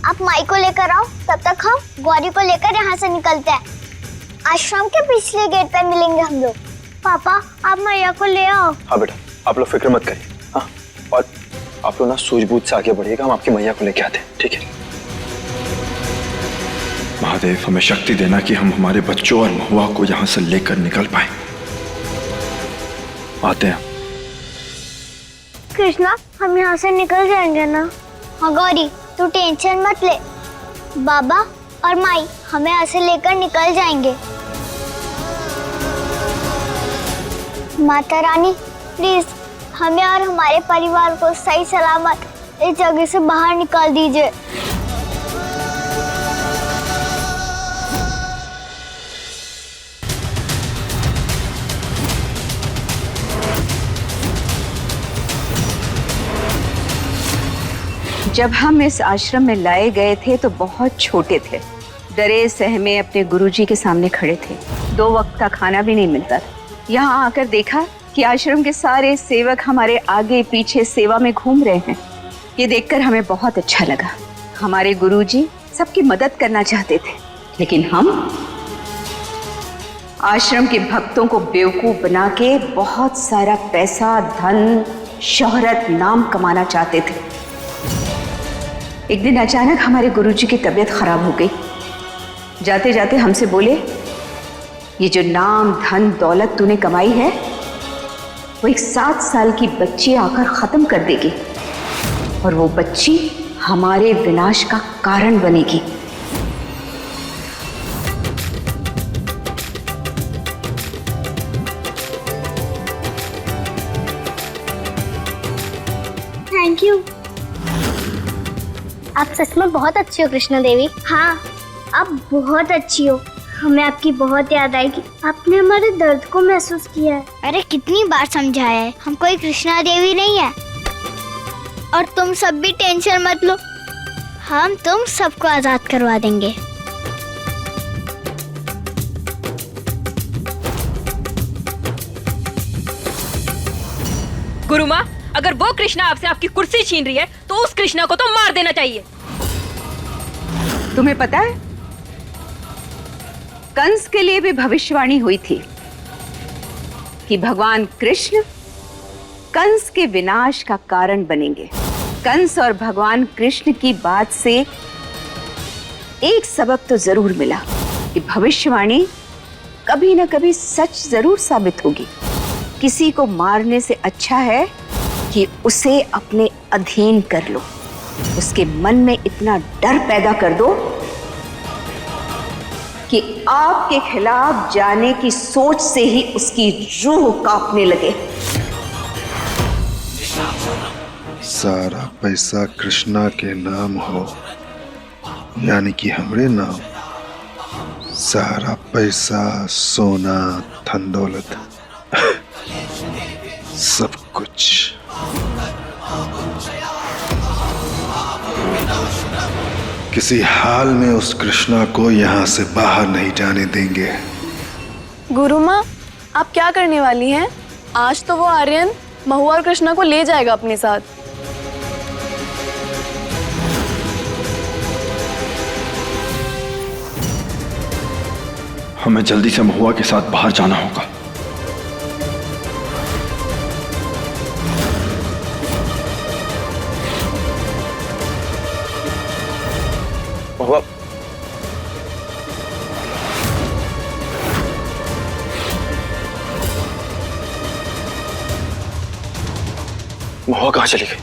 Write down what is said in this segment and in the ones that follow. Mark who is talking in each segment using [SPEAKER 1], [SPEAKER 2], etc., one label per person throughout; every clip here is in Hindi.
[SPEAKER 1] आप माई को लेकर आओ, तब तक हम गौरी को लेकर यहाँ से निकलते हैं। आश्रम के पिछले गेट पे मिलेंगे हम लोग। पापा आप मैया को ले आओ।
[SPEAKER 2] हाँ बेटा, आप लोग फिक्र मत करिए। हाँ, और आप लोग ना सूझबूझ से आगे बढ़िएगा, हम आपकी मैया को लेके आते हैं, ठीक है? महादेव हमें शक्ति देना कि हम हमारे बच्चों और महुआ को यहाँ से लेकर निकल पाए। आते हैं।
[SPEAKER 1] कृष्णा हम यहाँ से निकल जाएंगे ना? हाँ गौरी तू टेंशन मत ले, बाबा और माई हमें ऐसे लेकर निकल जाएंगे। माता रानी प्लीज हमें और हमारे परिवार को सही सलामत इस जगह से बाहर निकाल दीजिए।
[SPEAKER 3] जब हम इस आश्रम में लाए गए थे तो बहुत छोटे थे, डरे सहमे अपने गुरुजी के सामने खड़े थे। 2 वक्त का खाना भी नहीं मिलता था। यहाँ आकर देखा कि आश्रम के सारे सेवक हमारे आगे पीछे सेवा में घूम रहे हैं। ये देखकर हमें बहुत अच्छा लगा। हमारे गुरुजी सबकी मदद करना चाहते थे, लेकिन हम आश्रम के भक्तों को बेवकूफ बना के बहुत सारा पैसा, धन, शोहरत, नाम कमाना चाहते थे। एक दिन अचानक हमारे गुरुजी की तबीयत खराब हो गई। जाते जाते हमसे बोले, ये जो नाम, धन, दौलत तूने कमाई है वो एक 7 साल की बच्ची आकर खत्म कर देगी और वो बच्ची हमारे विनाश का कारण बनेगी।
[SPEAKER 1] Thank you. आप सच में बहुत अच्छी हो कृष्णा देवी। हाँ आप बहुत अच्छी हो, हमें आपकी बहुत याद आएगी। आपने हमारे दर्द को महसूस किया है। अरे कितनी बार समझाया है, हम कोई कृष्णा देवी नहीं है। और तुम सब भी टेंशन मत लो, हम तुम सबको आजाद करवा देंगे।
[SPEAKER 4] गुरु माँ, अगर वो कृष्णा आपसे आपकी कुर्सी छीन रही है तो उस कृष्णा को तो मार देना चाहिए।
[SPEAKER 3] तुम्हें पता है, कंस के लिए भी भविष्यवाणी हुई थी कि भगवान कृष्ण कंस के विनाश का कारण बनेंगे। कंस और भगवान कृष्ण की बात से एक सबक तो जरूर मिला कि भविष्यवाणी कभी ना कभी सच जरूर साबित होगी। किसी को मारने से अच्छा है कि उसे अपने अधीन कर लो, उसके मन में इतना डर पैदा कर दो कि आपके खिलाफ जाने की सोच से ही उसकी रूह कांपने लगे।
[SPEAKER 5] सारा पैसा कृष्णा के नाम हो, यानी कि हमरे नाम। सारा पैसा, सोना, धन दौलत सब कुछ। किसी हाल में उस कृष्णा को यहाँ से बाहर नहीं जाने देंगे।
[SPEAKER 6] गुरु माँ आप क्या करने वाली हैं? आज तो वो आर्यन महुआ और कृष्णा को ले जाएगा अपने साथ।
[SPEAKER 2] हमें जल्दी से महुआ के साथ बाहर जाना होगा। महुआ, महुआ कहाँ चली गई?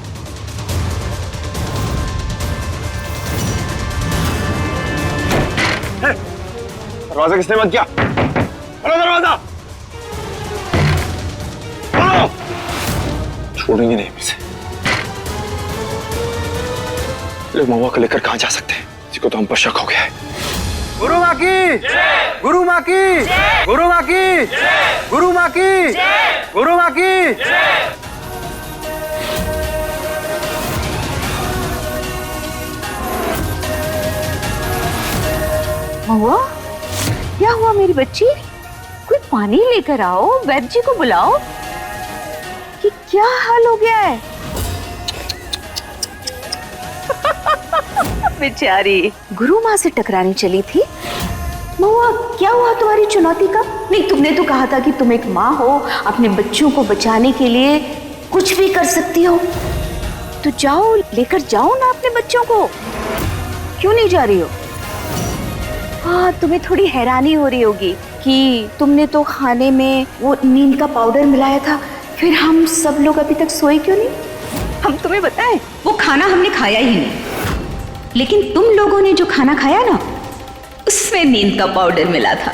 [SPEAKER 2] दरवाजा किसने बंद किया? खोलो दरवाजा! खोलो! छोड़ेंगे नहीं मुझसे। लोग महुआ को लेकर कहाँ जा सकते हैं? इसी को तो हम पर शक हो गया है।
[SPEAKER 7] गुरु माँ की! गुरु माँ की! गुरु माँ की! गुरु माँ की! गुरु माँ की!
[SPEAKER 3] महुआ, क्या हुआ मेरी बच्ची? कोई पानी लेकर आओ, वैद्य जी को बुलाओ। कि क्या हाल हो गया है? बेचारी गुरु माँ से टकराने चली थी। महुआ, क्या हुआ तुम्हारी चुनौती का? नहीं, तुमने तो कहा था कि तुम एक माँ हो, अपने बच्चों को बचाने के लिए कुछ भी कर सकती हो। तो जाओ, लेकर जाओ ना अपने बच्चों को। क्यों नहीं जा रही हो? हाँ, तुम्हें थोड़ी हैरानी हो रही होगी कि तुमने तो खाने में वो नींद का पाउडर मिलाया था, फिर हम सब लोग अभी तक सोए क्यों नहीं? हम तुम्हें बताएं, वो खाना हमने खाया ही नहीं, लेकिन तुम लोगों ने जो खाना खाया ना, उसमें नींद का पाउडर मिला था।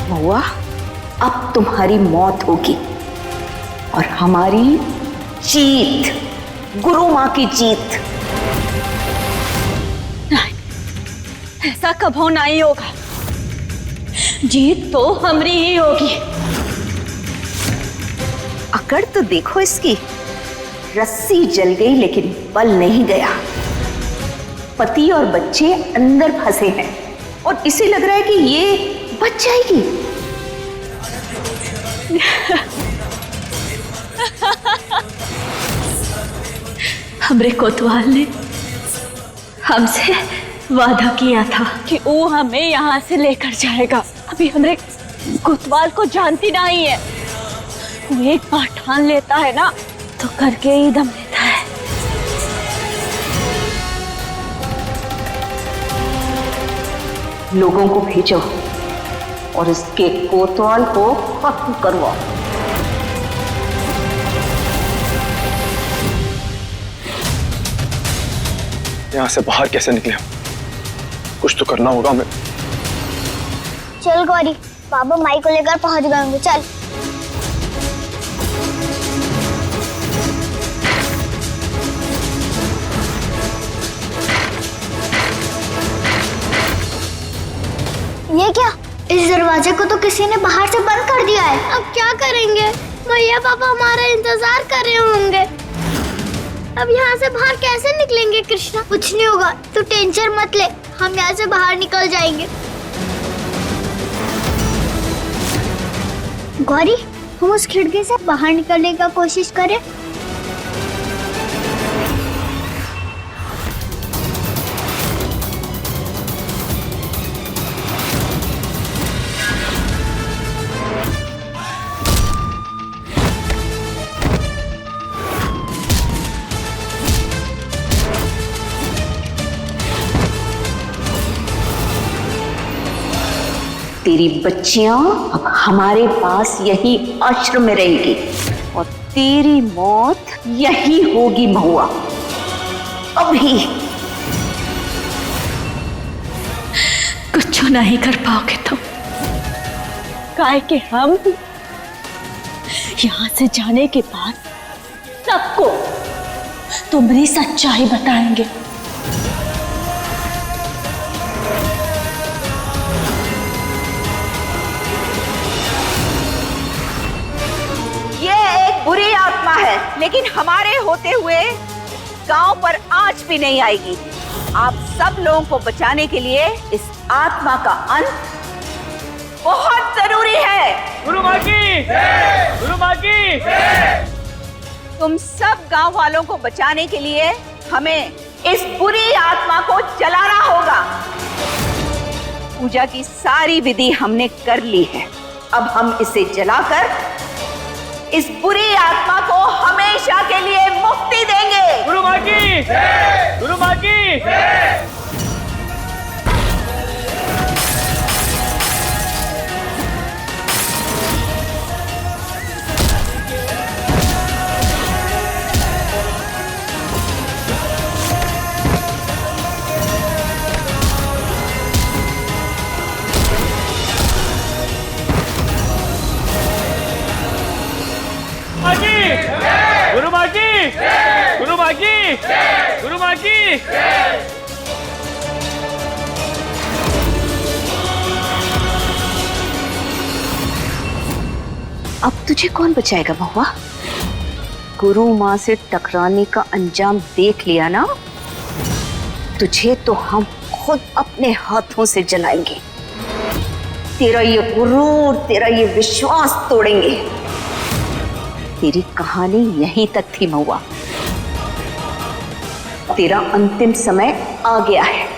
[SPEAKER 3] महुआ, अब तुम्हारी मौत होगी और हमारी जीत, गुरु माँ की जीत।
[SPEAKER 4] ऐसा कभी नहीं होगा, जीत तो हमारी ही होगी।
[SPEAKER 3] अकड़ तो देखो इसकी, रस्सी जल गई लेकिन बल नहीं गया। पति और बच्चे अंदर फंसे हैं और इसे लग रहा है कि ये बच जाएगी।
[SPEAKER 4] हमरे कोतवाल ने हमसे वादा किया था कि वो हमें यहाँ से लेकर जाएगा। अभी हमरे कोतवाल को जानती नहीं है, वो एक बार ठान लेता है ना तो करके ही दम लेता है।
[SPEAKER 3] लोगों को भेजो और इसके कोतवाल को खत्म करवाओ।
[SPEAKER 2] यहाँ से बाहर कैसे निकले? कुछ तो करना होगा हमें।
[SPEAKER 1] चल गौरी, बाबा माई को लेकर पहुंच गए होंगे, चल। ये क्या? इस दरवाजे को तो किसी ने बाहर से बंद कर दिया है। अब क्या करेंगे? भैया पापा हमारा इंतजार कर रहे होंगे। अब यहाँ से बाहर कैसे निकलेंगे कृष्णा? कुछ नहीं होगा, तू टेंशन मत ले, हम यहाँ से बाहर निकल जाएंगे। गौरी, हम उस खिड़की से बाहर निकलने का कोशिश करें।
[SPEAKER 3] तेरी बच्चियां अब हमारे पास यही आश्रम में रहेंगी और तेरी मौत यही होगी महुआ। अभी
[SPEAKER 4] कुछ नहीं कर पाओगे तुम, काहे कि हम यहाँ से जाने के बाद सबको तुम्हारी सच्चाई बताएंगे।
[SPEAKER 3] बुरी आत्मा है, लेकिन हमारे होते हुए गांव पर आंच भी नहीं आएगी। आप सब लोगों को बचाने के लिए इस आत्मा का अंत बहुत जरूरी है।
[SPEAKER 7] गुरु माँ की जय! गुरु माँ की जय!
[SPEAKER 3] तुम सब गांव वालों को बचाने के लिए हमें इस बुरी आत्मा को जलाना होगा। पूजा की सारी विधि हमने कर ली है, अब हम इसे जलाकर इस बुरी आत्मा को हमेशा के लिए मुक्ति देंगे।
[SPEAKER 7] गुरु माँ की जय! गुरु माँ की जय! गुरु माँ की गुरु माँ की गुरु माँ की।
[SPEAKER 3] अब तुझे कौन बचाएगा महुआ? गुरु माँ से टकराने का अंजाम देख लिया ना, तुझे तो हम खुद अपने हाथों से जलाएंगे। तेरा ये गुरूर, तेरा ये विश्वास तोड़ेंगे। तेरी कहानी यहीं तक थी महुआ, तेरा अंतिम समय आ गया है।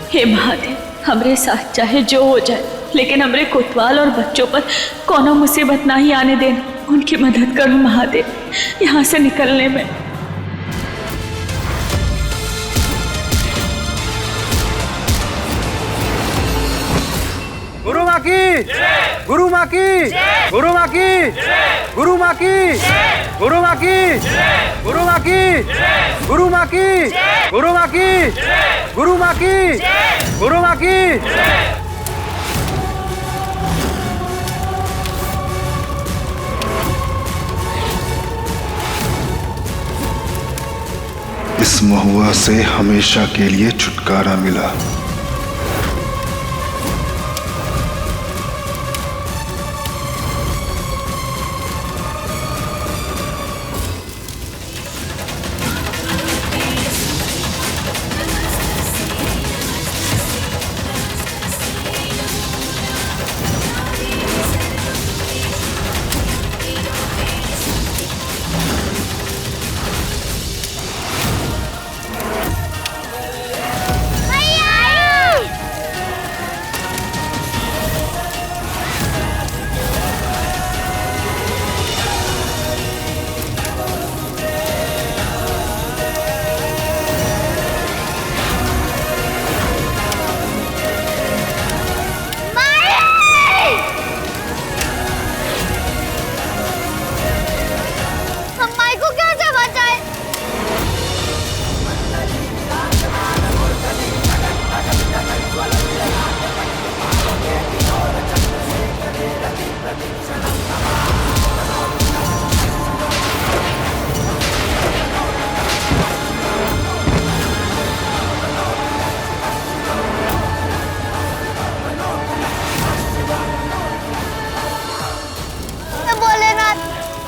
[SPEAKER 4] हे महादेव, हमरे साथ चाहे जो हो जाए, लेकिन हमरे कोतवाल और बच्चों पर कोनो मुसीबत ना ही आने देना। उनकी मदद करो महादेव, यहाँ से निकलने में।
[SPEAKER 7] गुरु माँ की, गुरु माँ की, गुरु माँ की, गुरु माँ की, गुरु माँ की, गुरु माँ की, गुरु माँ की, गुरु माँ की, गुरु माँ की, गुरु माँ की।
[SPEAKER 5] इस महुआ से हमेशा के लिए छुटकारा मिला।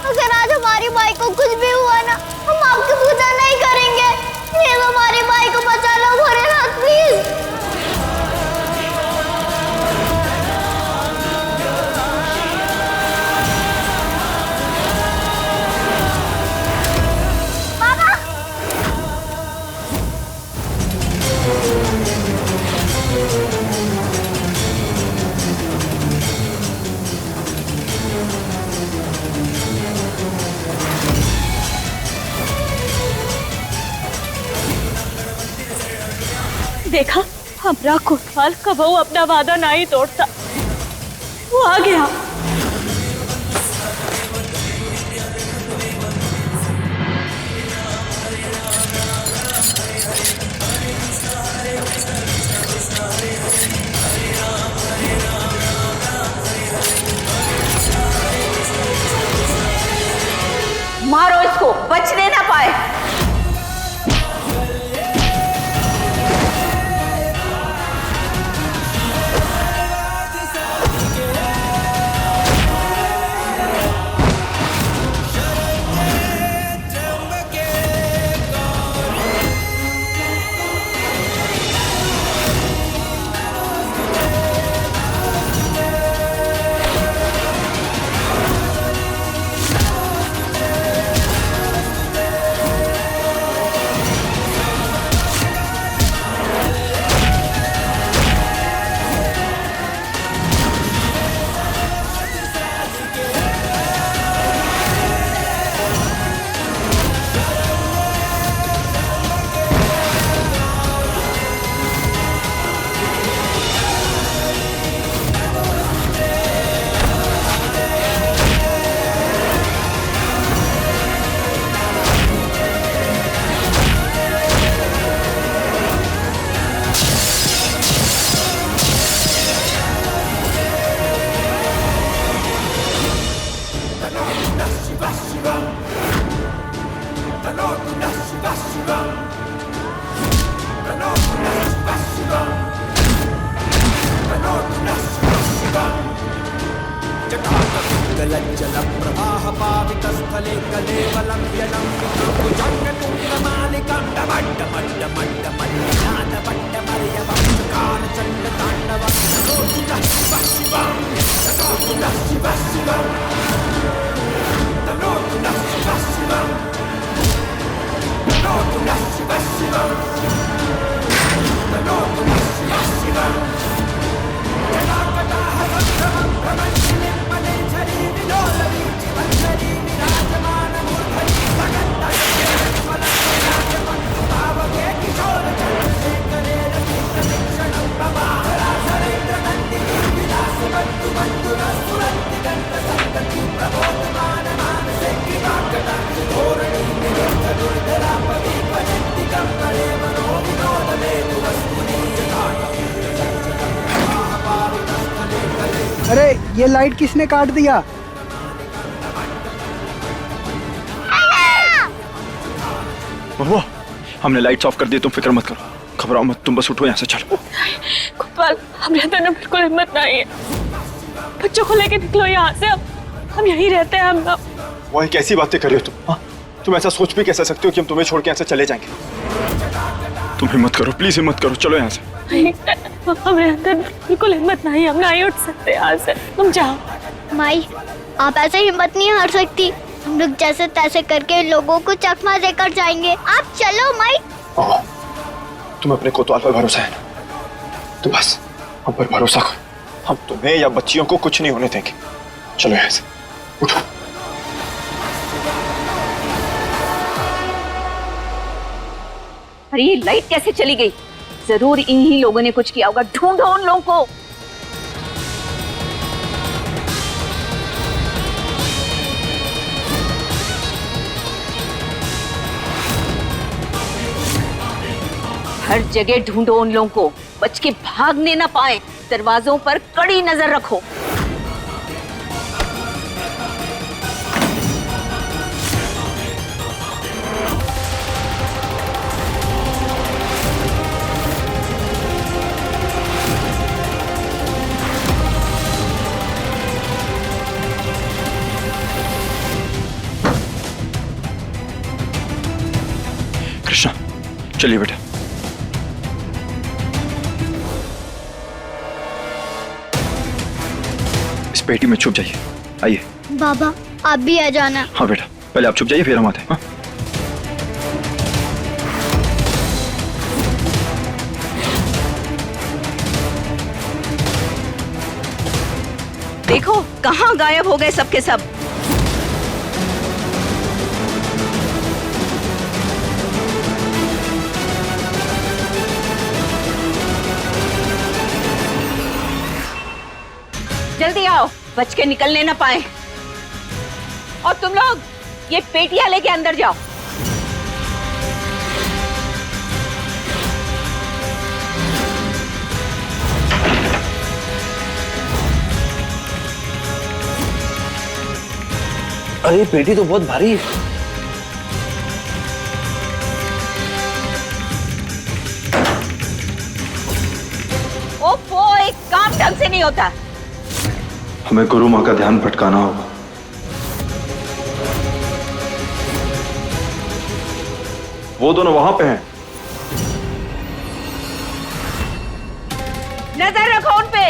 [SPEAKER 1] अगर आज हमारी माई को कुछ भी हुआ ना, हम आपकी पूजा नहीं करेंगे। प्लीज हमारी माई को बचा लो भोलेनाथ, प्लीज।
[SPEAKER 4] देखा, हमरा कोतवाल कबो अपना वादा नहीं तोड़ता। वो आ गया।
[SPEAKER 7] अरे ये लाइट किसने काट दिया?
[SPEAKER 2] महुआ, हमने लाइट्स ऑफ कर दी, तुम फिक्र मत करो, घबराओ मत, तुम बस उठो यहाँ से, चलो।
[SPEAKER 4] कोतवाल, हमें अंदर ना बिल्कुल हिम्मत नहीं है। बच्चों को लेके निकलो यहाँ से, अब हम यहीं रहते हैं। हम
[SPEAKER 2] वो कैसी बातें कर रही हो तुम? हाँ, तुम ऐसा सोच भी कैसे सकते हो कि हम तुम्हें छोड़ के यहाँ से चले जाएंगे? तुम हिम्मत करो, प्लीज हिम्मत करो, चलो यहाँ से।
[SPEAKER 4] हमें अंदर बिल्कुल हिम्मत नहीं, हम नहीं उठ सकते यहाँ से, तुम जाओ।
[SPEAKER 1] माई, आप ऐसे हिम्मत नहीं हार सकती। हम लोग जैसे तैसे करके लोगों को चकमा देकर जाएंगे। आप चलो माई।
[SPEAKER 2] तुम अपने कोतवाल पर भरोसा है ना, तो बस हम पर भरोसा करो, हम तुम्हें या बच्चियों को कुछ नहीं होने देंगे। चलो यहाँ से, उठो।
[SPEAKER 3] अरे ये लाइट कैसे चली गई? जरूर इन्हीं लोगों ने कुछ किया होगा, ढूंढो उन लोगों को। हर जगह ढूंढो उन लोगों को, बच के भागने ना पाए। दरवाजों पर कड़ी नजर रखो।
[SPEAKER 2] कृष्णा, चलिए बेटा। इस पेटी में छुप जाइए, आइए।
[SPEAKER 1] बाबा, आप भी आ जाना।
[SPEAKER 2] हाँ बेटा, पहले आप छुप जाइए, फिर हम आते हैं। हाँ?
[SPEAKER 3] देखो कहाँ गायब हो गए सबके सब। जल्दी आओ, बच के निकलने ना पाए। और तुम लोग ये पेटियां लेके अंदर जाओ।
[SPEAKER 7] अरे पेटी तो बहुत भारी है।
[SPEAKER 3] ओफो, एक काम ढंग से नहीं होता।
[SPEAKER 5] हमें गुरु माँ का ध्यान भटकाना होगा। वो दोनों वहां पे हैं।
[SPEAKER 3] नजर रखो उन पे,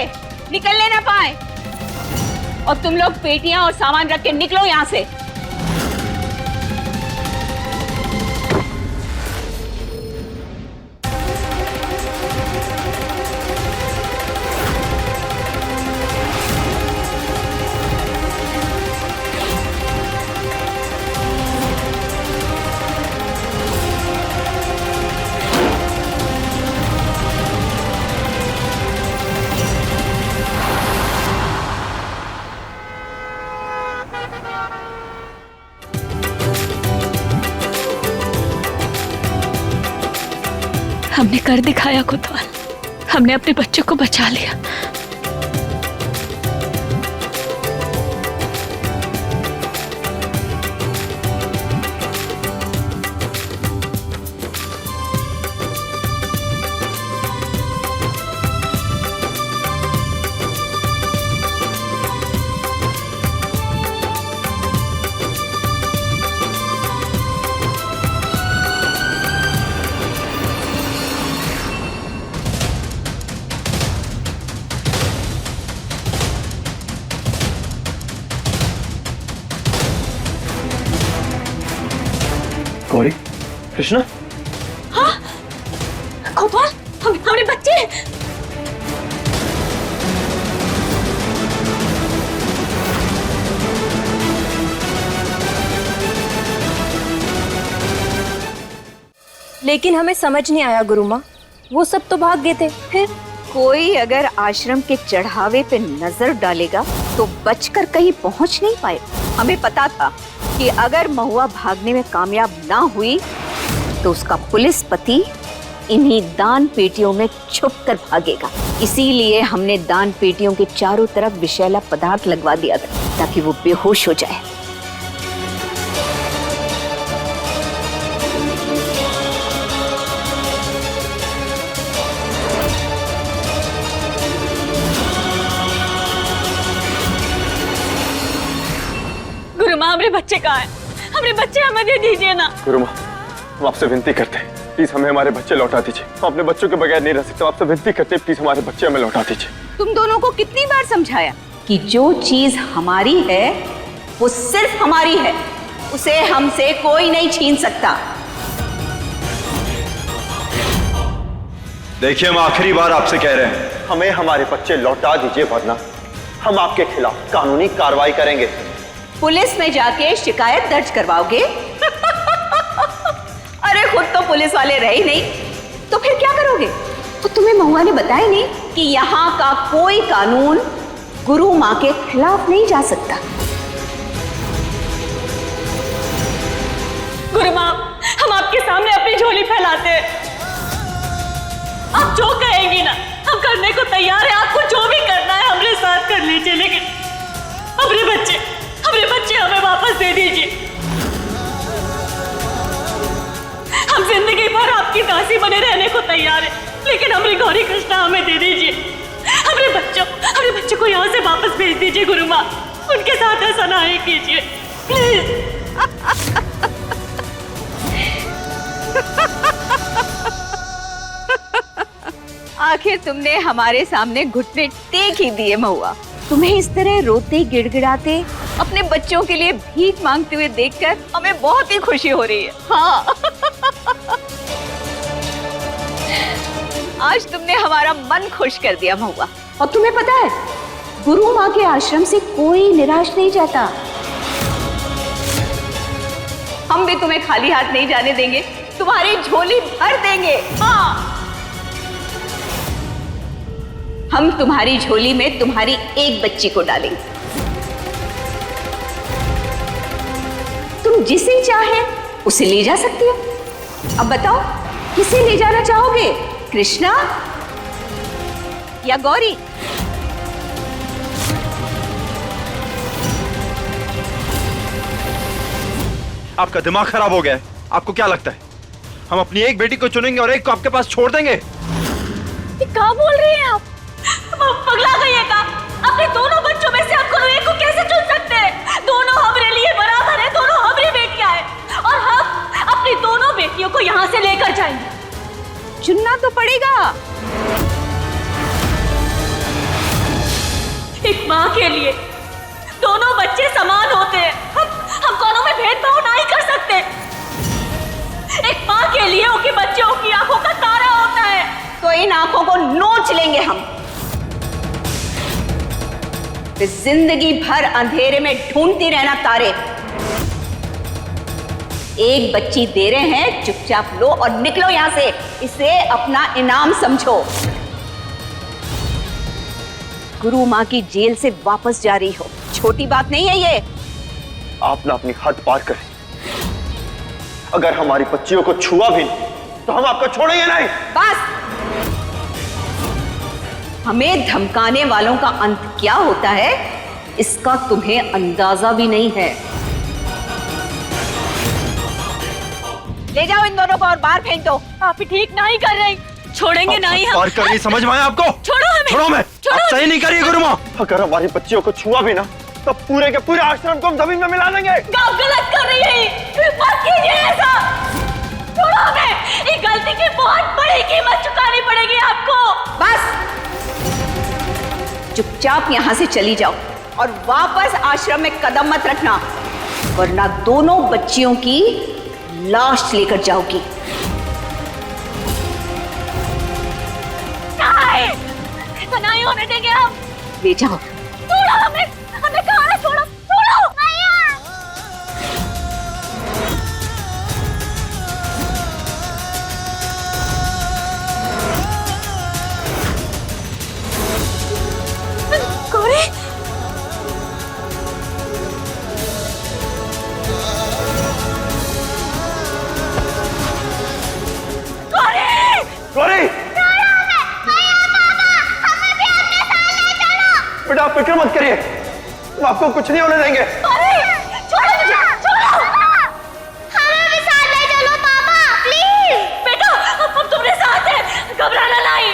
[SPEAKER 3] निकलने ना पाए। और तुम लोग पेटियां और सामान रख के निकलो यहां से।
[SPEAKER 4] हमने कर दिखाया कोतवाल, हमने अपने बच्चों को बचा लिया।
[SPEAKER 2] कृष्णा,
[SPEAKER 4] कोतवाल, हमारे बच्चे।
[SPEAKER 8] लेकिन हमें समझ नहीं आया गुरुमा, वो सब तो भाग गए थे। फिर
[SPEAKER 3] कोई अगर आश्रम के चढ़ावे पे नजर डालेगा तो बचकर कहीं पहुंच नहीं पाए। हमें पता था कि अगर महुआ भागने में कामयाब ना हुई तो उसका पुलिस पति इन्हीं दान पेटियों में छुप कर भागेगा। इसीलिए हमने दान पेटियों के चारों तरफ विषैला पदार्थ लगवा दिया था ताकि वो बेहोश हो जाए।
[SPEAKER 4] गुरुमा, हमारे बच्चे कहाँ हैं? हमारे बच्चे हमें दे दीजिए ना।
[SPEAKER 2] गुरुमा, हम आपसे विनती करते हैं, प्लीज हमें हमारे बच्चे लौटा दीजिए। हम अपने बच्चों के बगैर नहीं रह सकते। आपसे विनती करते हैं, प्लीज हमारे बच्चे हमें लौटा दीजिए।
[SPEAKER 3] तुम दोनों को कितनी बार समझाया कि जो चीज हमारी है वो सिर्फ हमारी है, उसे हमसे कोई नहीं छीन सकता।
[SPEAKER 2] देखिए, हम आखिरी बार आपसे कह रहे हैं, हमें हमारे बच्चे लौटा दीजिए, वरना हम आपके खिलाफ कानूनी कार्रवाई करेंगे।
[SPEAKER 3] पुलिस में जाके शिकायत दर्ज करवाओगे? अरे खुद तो पुलिस वाले रहे नहीं, तो फिर क्या करोगे? तो तुम्हें महुआ ने बताया नहीं कि यहाँ का कोई कानून गुरु माँ के खिलाफ नहीं जा सकता।
[SPEAKER 4] गुरु माँ, हम आपके सामने अपनी झोली फैलाते हैं। आप जो कहेंगी ना, हम करने को तैयार हैं। आपको जो भी करना है हमारे साथ कर लीजिए, लेकिन हमारे बच्चे हमें वापस दे दीजिए। हम जिंदगी भर आपकी दासी बने रहने को तैयार हैं, लेकिन हमारी गौरी कृष्णा हमें दे दीजिए। हमारे बच्चों को यहाँ से वापस भेज दीजिए गुरु माँ। उनके साथ ऐसा ना ही कीजिए, प्लीज।
[SPEAKER 3] आखिर तुमने हमारे सामने घुटने टेक ही दिए महुआ। तुम्हें इस तरह रोते गिड़गिड़ाते अपने बच्चों के लिए भीख मांगते हुए देखकर हमें बहुत ही खुशी हो रही है। हाँ। आज तुमने हमारा मन खुश कर दिया महुआ। और तुम्हें पता है, गुरु माँ के आश्रम से कोई निराश नहीं जाता। हम भी तुम्हें खाली हाथ नहीं जाने देंगे, तुम्हारी झोली भर देंगे। हाँ, हम तुम्हारी झोली में तुम्हारी एक बच्ची को डालेंगे। तुम जिसे चाहे उसे ले जा सकती हो। अब बताओ, किसे ले जाना चाहोगे, कृष्णा या गौरी?
[SPEAKER 2] आपका दिमाग खराब हो गया है। आपको क्या लगता है हम अपनी एक बेटी को चुनेंगे और एक को आपके पास छोड़ देंगे?
[SPEAKER 4] क्या बोल रही हैं आप? पगला गई है क्या? अपने दोनों बच्चों में से आप कोई एक को कैसे चुन सकते हैं? दोनों हमारे लिए बराबर है, दोनों हमारी बेटियां हैं और हम अपनी दोनों बेटियों को यहाँ से लेकर जाएंगे।
[SPEAKER 3] चुनना तो पड़ेगा।
[SPEAKER 4] एक माँ के लिए दोनों बच्चे समान होते हैं। हम दोनों में भेदभाव नहीं कर सकते। एक माँ के लिए उनके बच्चों की आंखों का तारा होता है,
[SPEAKER 3] तो इन आंखों को नोच लेंगे हम। जिंदगी भर अंधेरे में ढूंढती रहना तारे। एक बच्ची दे रहे हैं, चुपचाप लो और निकलो यहां से। इसे अपना इनाम समझो। गुरु माँ की जेल से वापस जा रही हो, छोटी बात नहीं है ये।
[SPEAKER 2] आप ना अपनी हद पार करें। अगर हमारी बच्चियों को छुआ भी तो हम आपको छोड़ेंगे नहीं।
[SPEAKER 3] बस, हमें धमकाने वालों का अंत क्या होता है इसका तुम्हें अंदाजा भी नहीं है। ले जाओ इन दोनों को और बाहर फेंक दो।
[SPEAKER 4] आप ठीक नहीं कर रही, छोड़ेंगे नहीं हम।
[SPEAKER 2] पार कर रही, समझ में आया आपको?
[SPEAKER 4] छोड़ो हमें,
[SPEAKER 2] छोड़ो मैं।
[SPEAKER 4] छोड़ो।
[SPEAKER 2] आप सही नहीं करिए गुरु माँ। अगर हमारी बच्चियों को छुआ भी ना तो पूरे के पूरे आश्रम को हम जमीन में मिला देंगे।
[SPEAKER 4] आप गलत कर रही है, मत कीजिए ऐसा। छोड़ो हमें, ये गलती की बहुत बड़ी कीमत चुकानी पड़ेगी आपको।
[SPEAKER 3] बस, चुपचाप यहां से चली जाओ और वापस आश्रम में कदम मत रखना, वरना दोनों बच्चियों की लाश लेकर जाओगी।
[SPEAKER 4] ऐसा नहीं होने देंगे हम।
[SPEAKER 3] ले जाओ।
[SPEAKER 4] छोड़ो हमें कहा है, छोड़ो छोड़ो। गौरी,
[SPEAKER 2] गौरी! बेटा आप फिक्र मत करिए, हम आपको कुछ नहीं होने देंगे।
[SPEAKER 4] छोड़ो मुझे, छोड़ो।
[SPEAKER 1] हमें भी साथ ले चलो पापा, प्लीज।
[SPEAKER 4] बेटा हम तुम्हारे साथ हैं, घबराना नहीं।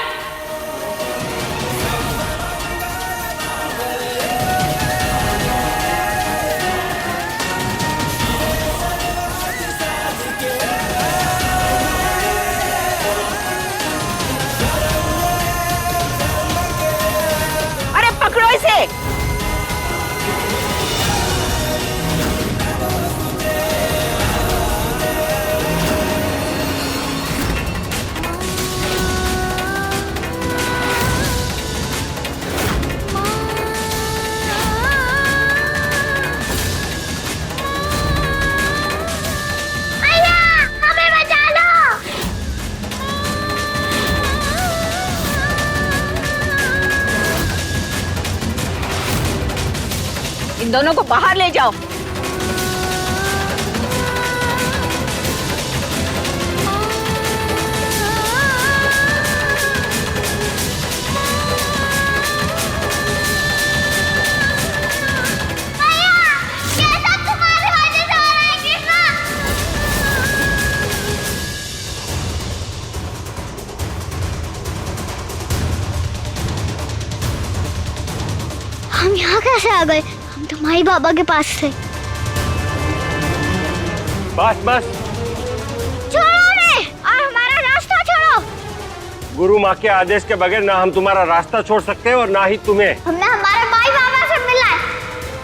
[SPEAKER 3] अरे पकड़ो इसे।
[SPEAKER 1] भैया हमें बचा लो।
[SPEAKER 3] इन दोनों को बाहर ले जाओ।
[SPEAKER 1] ये सब तुम्हारी वजह से हो रहा है कृष्णा। हम यहाँ कैसे आ गए? हम तो माई बाबा के पास थे।
[SPEAKER 7] बस बस,
[SPEAKER 1] छोड़ो उन्हें और हमारा रास्ता छोड़ो।
[SPEAKER 7] गुरु माँ के आदेश के बगैर ना हम तुम्हारा रास्ता छोड़ सकते हैं और ना ही तुम्हें।
[SPEAKER 1] हमने हमारे माई बाबा से मिला है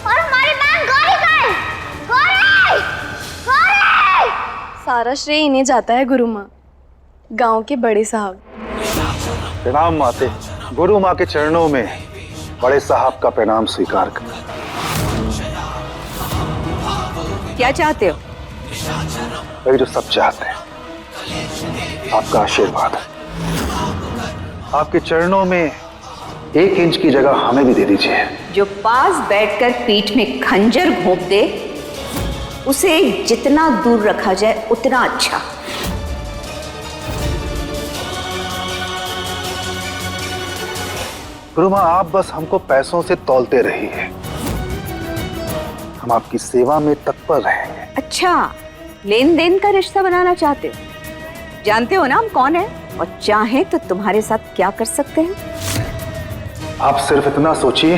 [SPEAKER 1] और हमारी बहन गौरी का है। गौरी! गौरी!
[SPEAKER 6] सारा श्रेय इन्हें जाता है गुरु माँ, गांव के बड़े साहब।
[SPEAKER 5] प्रणाम माते। गुरु माँ के चरणों में बड़े साहब का प्रणाम स्वीकार कर।
[SPEAKER 3] क्या चाहते हो?
[SPEAKER 5] वही जो सब चाहते हैं, आपका आशीर्वाद। आपके चरणों में 1 इंच की जगह हमें भी दे दीजिए।
[SPEAKER 3] जो पास बैठकर पीठ में खंजर घोंप दे उसे जितना दूर रखा जाए उतना अच्छा।
[SPEAKER 5] गुरु माँ आप बस हमको पैसों से तौलते रहिए, हम आपकी सेवा में तत्पर रहेंगे।
[SPEAKER 3] अच्छा, लेन देन का रिश्ता बनाना चाहते हो? जानते हो ना हम कौन है और चाहे तो तुम्हारे साथ क्या कर सकते हैं।
[SPEAKER 5] आप सिर्फ इतना सोचिए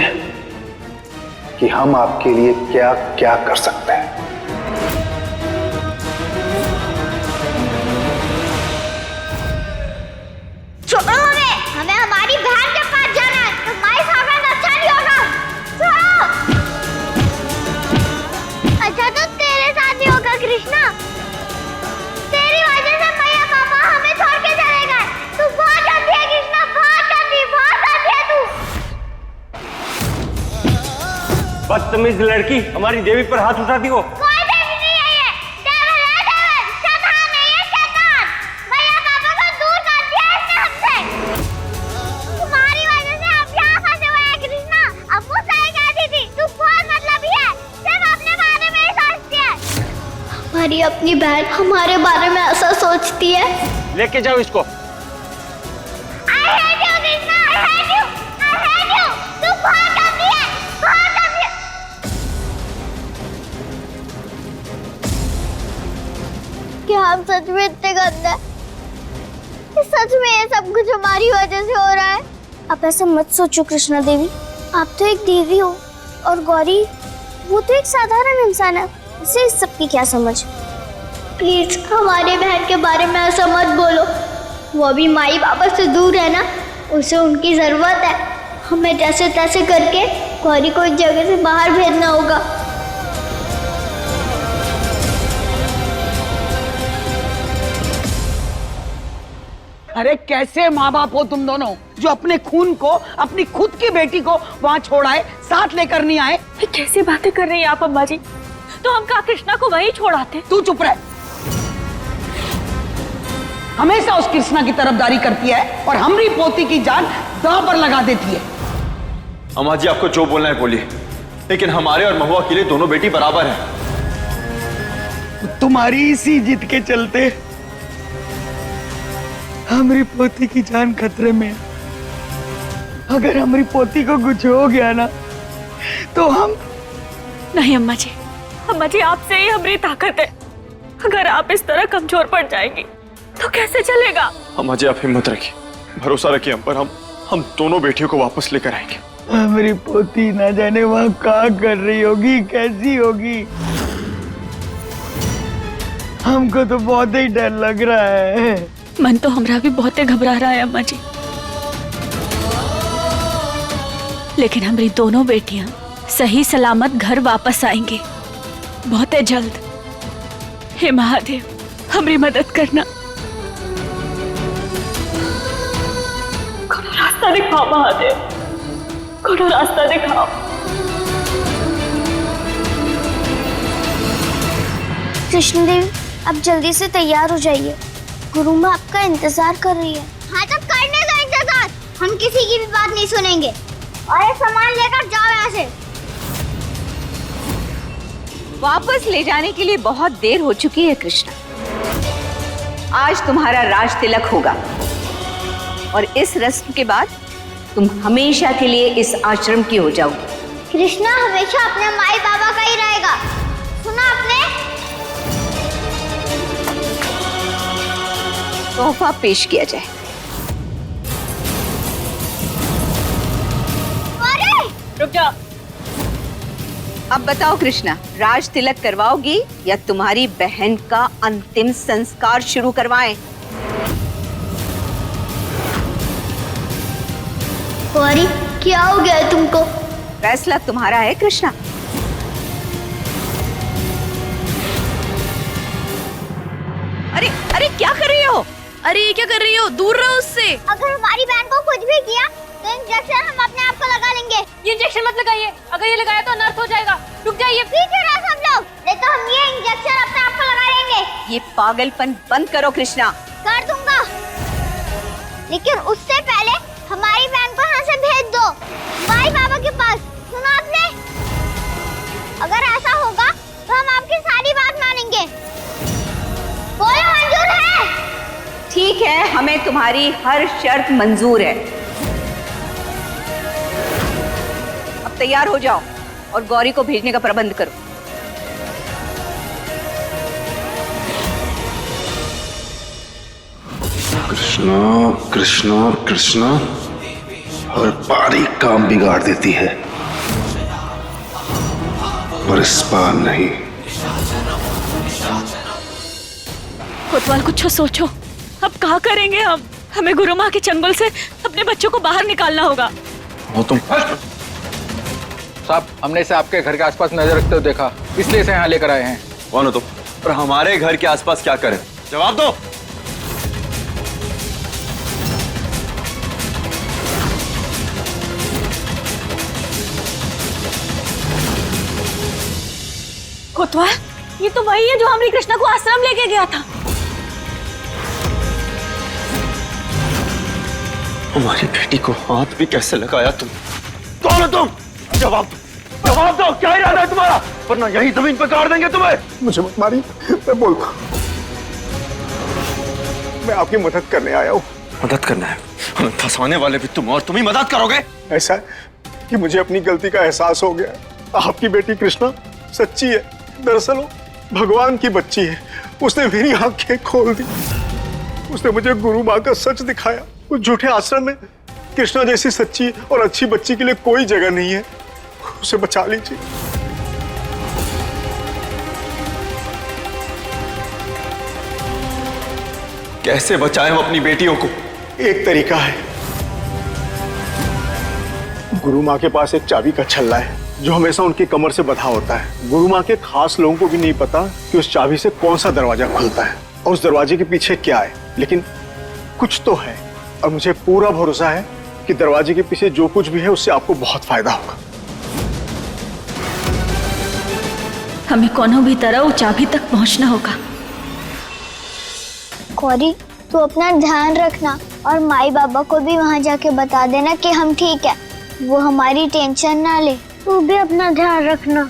[SPEAKER 5] कि हम आपके लिए क्या क्या कर सकते हैं।
[SPEAKER 1] छोड़ो हमें हमारी बहन के पास जाना है। तुम्हारी सामने अच्छा नहीं होगा। छोड़ो। अच्छा तो तेरे साथ ही होगा कृष्णा। तेरी वजह से मैया पापा हमें छोड़ के चले गए। तू बहुत गंदी है कृष्णा, बहुत गंदी है तू।
[SPEAKER 7] बदतमीज लड़की, हमारी देवी पर हाथ उठाती हो।
[SPEAKER 1] कोई देवी नहीं है ये, देवल है देवल, शैतान है ये शैतान। मैया पापा को दूर कर दिया इसने हमसे। तुम्हारी वजह से हम यहाँ फंसे हुए हैं कृष्णा। अब्बू सही कहती थी, तू बहुत मतलबी है, सिर्फ अपने बारे में ही सोचती है। हमारी अपनी बहन हमारे बारे में ऐसा सोचती है।
[SPEAKER 7] लेके जाओ इसको।
[SPEAKER 1] I hate you Krishna, I hate you, I hate you। तू बहुत गंदी है, बहुत गंदी है। क्या हम सच में इतने गंदे हैं? सच में ये सब कुछ हमारी वजह से हो रहा है? आप ऐसा मत सोचो कृष्णा देवी, आप तो एक देवी हो और गौरी वो तो एक साधारण इंसान है, इसे इस सब की क्या समझ। प्लीज हमारे बहन के बारे में ऐसा मत बोलो, वो अभी माई बाबा से दूर है ना, उसे उनकी जरूरत है। हमें जैसे तैसे करके गौरी को इस जगह से बाहर भेजना होगा।
[SPEAKER 9] अरे कैसे माँ बाप हो तुम दोनों, जो अपने खून को, अपनी खुद की बेटी को वहाँ छोड़ आए, साथ लेकर नहीं आए।
[SPEAKER 4] कैसी बातें कर रही हैं आप अम्मा जी? तो हम कहा कृष्णा को वहीं छोड़ाते।
[SPEAKER 9] तू चुप रह। हमेशा उस कृष्णा की तरफदारी करती है और हमारी पोती की जान दांव पर लगा देती है।
[SPEAKER 2] अम्मा जी आपको जो बोलना है बोलिए, लेकिन हमारे और महुआ के लिए दोनों बेटी बराबर है।
[SPEAKER 9] तुम्हारी इसी जिद के चलते हमारी पोती की जान खतरे में है। अगर हमारी पोती को कुछ हो गया ना तो हम
[SPEAKER 4] नहीं अम्मा जी आपसे ही हमारी ताकत है। अगर आप इस तरह कमजोर पड़ जाएंगी तो कैसे चलेगा?
[SPEAKER 2] अम्मा जी आप हिम्मत रखिए, भरोसा रखिए हम पर। हम दोनों बेटियों को वापस लेकर आएंगे।
[SPEAKER 9] हमारी पोती ना जाने वहां क्या कर रही होगी, कैसी होगी। हमको तो बहुत ही डर लग रहा है।
[SPEAKER 4] मन तो हमरा भी बहुत घबरा रहा है अम्मा जी, लेकिन हमारी दोनों बेटियां सही सलामत घर वापस आएंगी बहुत जल्द। हे महादेव हमारी मदद करना, कोनो रास्ता दिखाओ महादेव, कोनो रास्ता दिखाओ।
[SPEAKER 1] कृष्ण देवी आप जल्दी से तैयार हो जाइए, गुरु माँ आपका इंतजार कर रही है। हाँ तब करने का इंतजार, हम किसी की भी बात नहीं सुनेंगे। और ये सामान लेकर जाओ यहाँ से।
[SPEAKER 3] वापस ले जाने के लिए बहुत देर हो चुकी है कृष्णा। आज तुम्हारा राज तिलक होगा और इस रस्म के बाद तुम हमेशा के लिए इस आश्रम की हो जाओगी।
[SPEAKER 1] कृष्णा हमेशा अपने माई बाबा का ही रहेगा, सुना आपने?
[SPEAKER 3] तोहफा पेश किया जाए।
[SPEAKER 4] रुक जा।
[SPEAKER 3] अब बताओ कृष्णा, राज तिलक करवाओगी या तुम्हारी बहन का अंतिम संस्कार शुरू करवाएं?
[SPEAKER 1] गौरी क्या हो गया है तुमको?
[SPEAKER 3] फैसला तुम्हारा है कृष्णा। अरे अरे क्या कर रही हो?
[SPEAKER 6] अरे ये क्या कर रही हो, दूर रहो उससे।
[SPEAKER 1] अगर हमारी बहन को कुछ भी किया तो इंजेक्शन हम अपने आप को लगा लेंगे।
[SPEAKER 8] ये इंजेक्शन मत लगाइए, अगर ये लगाया तो अनर्थ हो जाएगा। रुक जाइए।
[SPEAKER 1] पीछे रहो सब लोग, नहीं तो हम ये इंजेक्शन अपने आप को लगा लेंगे।
[SPEAKER 3] ये पागलपन बंद करो कृष्णा।
[SPEAKER 1] कर दूंगा, लेकिन उससे पहले हमारी बहन को यहाँ से भेज दो माई बाबा के पास, सुना आपने? अगर ऐसा होगा तो हम आपकी सारी बात मानेंगे। बोलो मंजूर है?
[SPEAKER 3] ठीक है, हमें तुम्हारी हर शर्त मंजूर है। अब तैयार हो जाओ और गौरी को भेजने का प्रबंध करो।
[SPEAKER 5] कृष्णा कृष्णा कृष्णा हर बारीक काम बिगाड़ देती है, पर इस बार नहीं।
[SPEAKER 4] कोतवाल कुछ सोचो, अब क्या करेंगे हम? हमें गुरु माँ के चंगुल से अपने बच्चों को बाहर निकालना होगा।
[SPEAKER 2] वो तुम
[SPEAKER 7] साहब, हमने इसे आपके घर के आसपास नजर रखते हुए देखा, इसलिए इसे यहाँ लेकर आए हैं।
[SPEAKER 2] कौन हो तुम? और हमारे घर के आसपास क्या करें? जवाब दो।
[SPEAKER 4] कोतवाल ये तो वही है जो हमारी कृष्णा को आश्रम लेके गया था।
[SPEAKER 2] हमारी बेटी को हाथ भी कैसे लगाया तुम? कौन हो तुम? जवाब दो, जवाब दो, क्या इरादा है तुम्हारा? वरना यही जमीन पर गाड़ देंगे तुम्हें।
[SPEAKER 5] मुझे मत मारिए, मैं बोलता हूं। मैं आपकी मदद करने आया हूँ।
[SPEAKER 2] मदद करना है? हमें फंसाने वाले भी तुम और तुम ही मदद करोगे?
[SPEAKER 5] ऐसा है कि मुझे अपनी गलती का एहसास हो गया। आपकी बेटी कृष्णा सच्ची है, दरअसल वो भगवान की बच्ची है। उसने मेरी आंखें खोल दी, उसने मुझे गुरु माँ का सच दिखाया। उस झूठे आश्रम में कृष्णा जैसी सच्ची और अच्छी बच्ची के लिए कोई जगह नहीं है। उसे बचा लीजिए।
[SPEAKER 2] कैसे बचाएं हम अपनी बेटियों को?
[SPEAKER 5] एक तरीका है, गुरु माँ के पास एक चाबी का छल्ला है जो हमेशा उनकी कमर से बंधा होता है। गुरु माँ के खास लोगों को भी नहीं पता कि उस चाबी से कौन सा दरवाजा खुलता है और उस दरवाजे के पीछे क्या है, लेकिन कुछ तो है, और मुझे पूरा भरोसा है कि दरवाजे के पीछे जो कुछ भी है उससे आपको बहुत फायदा होगा।
[SPEAKER 4] हमें कोनो भी तरह वो चाबी तक पहुंचना होगा।
[SPEAKER 1] गौरी, तू अपना ध्यान रखना और माई बाबा को भी वहाँ जाके बता देना कि हम ठीक है, वो हमारी टेंशन ना ले। तू भी अपना ध्यान रखना।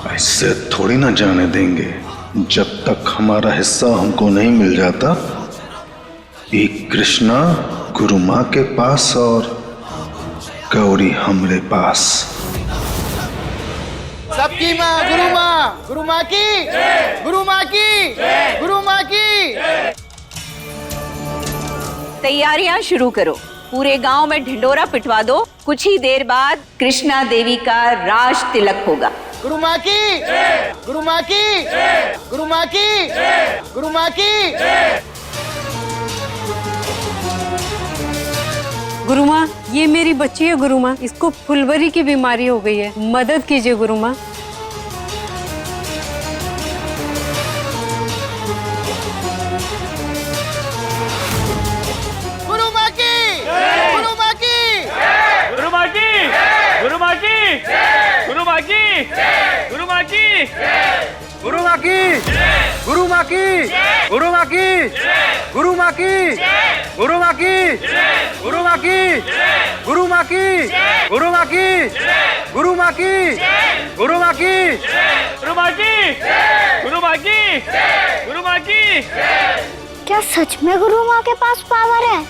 [SPEAKER 10] ऐसे थोड़ी ना जाने देंगे, जब तक हमारा हिस्सा हमको नहीं मिल जाता। एक कृष्णा गुरु माँ के पास और गौरी हमरे पास।
[SPEAKER 7] सबकी माँ गुरु माँ, गुरु माँ की, गुरु माँ की, गुरु माँ की।
[SPEAKER 3] तैयारियां शुरू करो, पूरे गांव में ढिंडोरा पिटवा दो। कुछ ही देर बाद कृष्णा देवी का राज तिलक होगा।
[SPEAKER 7] गुरु माँ की, गुरु माँ की, गुरु माँ की, गुरु माँ की।
[SPEAKER 11] गुरु माँ, ये मेरी बच्ची है गुरु माँ, इसको फुलवरी की बीमारी हो गई है, मदद कीजिए गुरु माँ।
[SPEAKER 7] गुरु माँ की, गुरु माँ की, गुरु माँ की, गुरु माँ की, गुरु माँ की, गुरु माँ की, गुरु माँ की, गुरु माँ की, गुरु माँ की, गुरु माँ की, गुरु माँ की, गुरु माँ की, गुरु माँ की, गुरु माँ की, गुरु माँ की, गुरु माँ की, गुरु माँ की, गुरु माँ की, गुरु माँ की।
[SPEAKER 1] क्या सच में गुरु माँ के पास पावर है?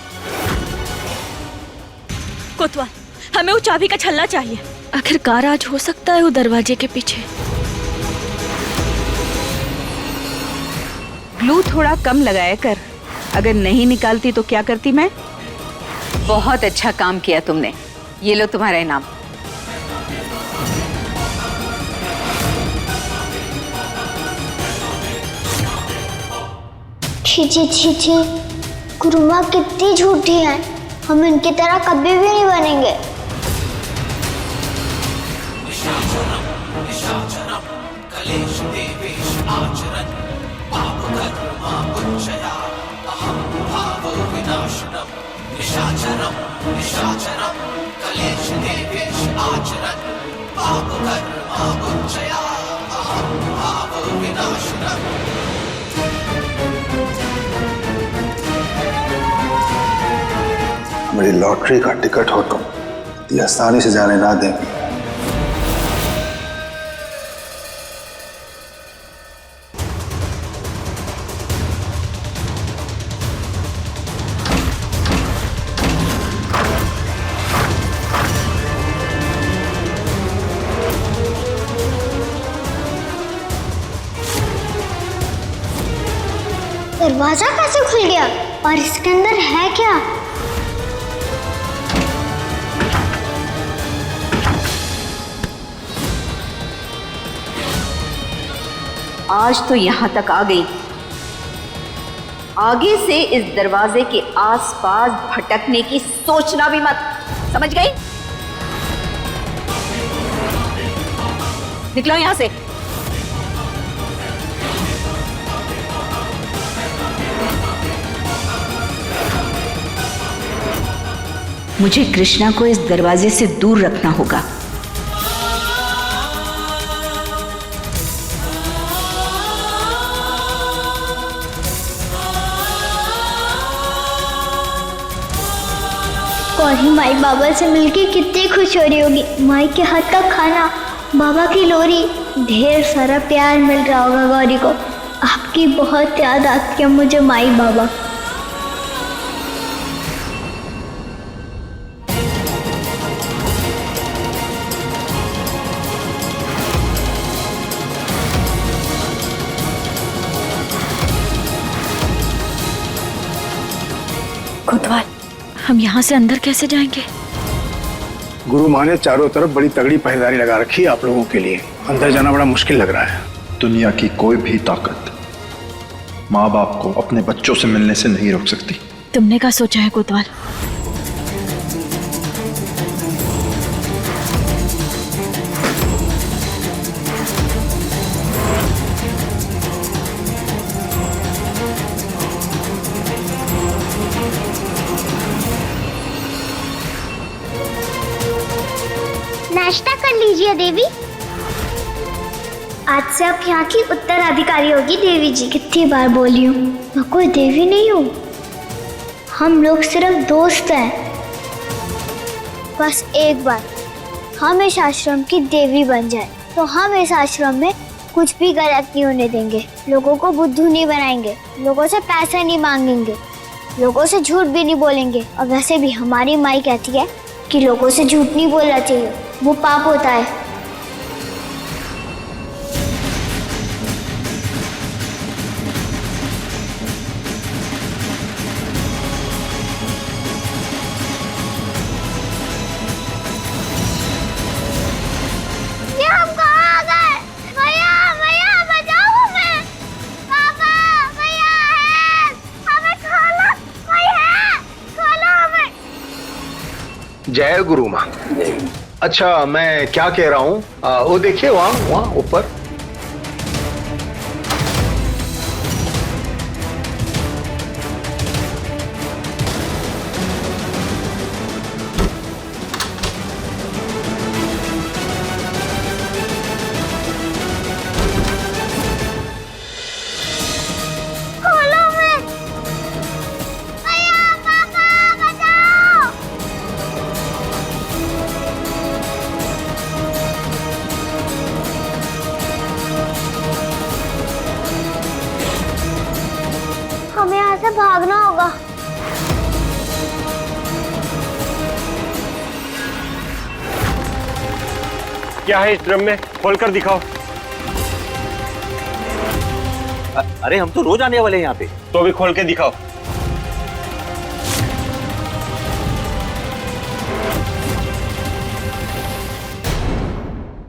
[SPEAKER 4] कोतवाल, हमें वो चाबी का छल्ला चाहिए। आखिरकार आज हो सकता है वो दरवाजे के पीछे।
[SPEAKER 3] ग्लू थोड़ा कम लगाया कर, अगर नहीं निकालती तो क्या करती मैं। बहुत अच्छा काम किया तुमने, ये लो तुम्हारा इनाम।
[SPEAKER 1] छी छी छी छी, गुरु माँ कितनी झूठी है, हम इनकी तरह कभी भी नहीं बनेंगे।
[SPEAKER 10] मेरी लॉटरी का टिकट हो तुम, इतनी आसानी से जाने ना देंगे।
[SPEAKER 1] दरवाजा कैसे खुल गया और इसके अंदर है क्या?
[SPEAKER 3] आज तो यहाँ तक आ गई, आगे से इस दरवाजे के आसपास भटकने की सोचना भी मत, समझ गई? निकलो यहाँ से। मुझे कृष्णा को इस दरवाजे से दूर रखना होगा।
[SPEAKER 1] गौरी माई बाबा से मिलके कितनी खुश हो रही होगी। माई के हाथ का खाना, बाबा की लोरी, ढेर सारा प्यार मिल रहा होगा गौरी को। आपकी बहुत याद आती है मुझे माई बाबा।
[SPEAKER 4] कोतवाल, हम यहाँ से अंदर कैसे जाएंगे?
[SPEAKER 5] गुरु माँ ने चारों तरफ बड़ी तगड़ी पहरेदारी लगा रखी है आप लोगों के लिए। अंदर जाना बड़ा मुश्किल लग रहा है।
[SPEAKER 10] दुनिया की कोई भी ताकत माँ बाप को अपने बच्चों से मिलने से नहीं रोक सकती।
[SPEAKER 4] तुमने क्या सोचा है कोतवाल?
[SPEAKER 1] नाश्ता कर लीजिए देवी। आज से आप यहाँ की उत्तराधिकारी होगी देवी जी। कितनी बार बोली हूँ, मैं कोई देवी नहीं हूँ, हम लोग सिर्फ दोस्त हैं। बस एक बार हम इस आश्रम की देवी बन जाए तो हम इस आश्रम में कुछ भी गलत नहीं होने देंगे। लोगों को बुद्धू नहीं बनाएंगे, लोगों से पैसे नहीं मांगेंगे, लोगों से झूठ भी नहीं बोलेंगे। और वैसे भी हमारी माई कहती है कि लोगों से झूठ नहीं बोलना चाहिए, वो पाप होता है। ये हम कहाँ आ गए? भैया भैया बचाओ हमें। पापा भैया है, हमें खोलो, कोई है, खोलो हमें।
[SPEAKER 5] जय गुरु माँ। अच्छा मैं क्या कह रहा हूँ, वो देखिए वहाँ ऊपर।
[SPEAKER 1] खोलो हमें। भैया पापा बचाओ। हमें यहाँ से भागना होगा।
[SPEAKER 12] क्या है इस ड्रम में? खोलकर दिखाओ।
[SPEAKER 7] अरे हम तो रोज आने वाले हैं यहाँ पे।
[SPEAKER 12] तो अभी खोल के दिखाओ।